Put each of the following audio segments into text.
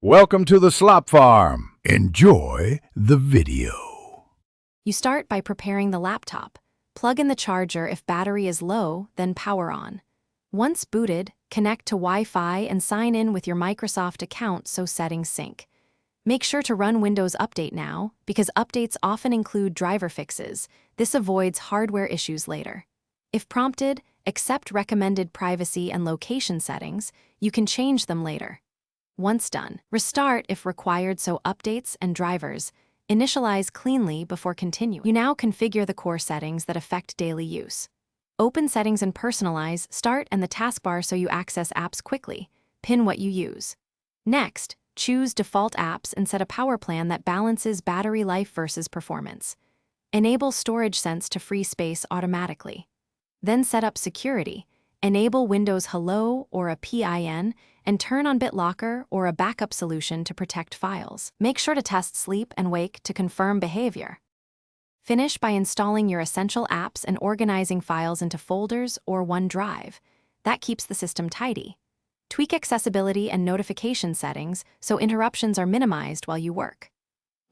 Welcome to the Slop Farm. Enjoy the video. You start by preparing the laptop. Plug in the charger if battery is low, then power on. Once booted, connect to Wi-Fi and sign in with your Microsoft account so settings sync. Make sure to run Windows Update now, because updates often include driver fixes. This avoids hardware issues later. If prompted, accept recommended privacy and location settings. You can change them later. Once done, restart if required so updates and drivers initialize cleanly before continuing. You now configure the core settings that affect daily use. Open Settings and personalize Start and the taskbar so you access apps quickly. Pin what you use. Next, choose Default Apps and set a power plan that balances battery life versus performance. Enable Storage Sense to free space automatically. Then set up security. Enable Windows Hello or a PIN, and turn on BitLocker or a backup solution to protect files. Make sure to test sleep and wake to confirm behavior. Finish by installing your essential apps and organizing files into folders or OneDrive. That keeps the system tidy. Tweak accessibility and notification settings so interruptions are minimized while you work.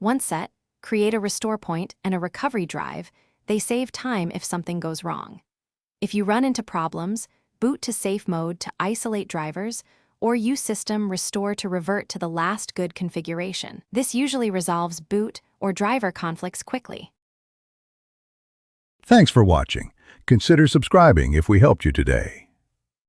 Once set, create a restore point and a recovery drive. They save time if something goes wrong. If you run into problems, boot to safe mode to isolate drivers, or use System Restore to revert to the last good configuration. This usually resolves boot or driver conflicts quickly. Thanks for watching. Consider subscribing if we helped you today.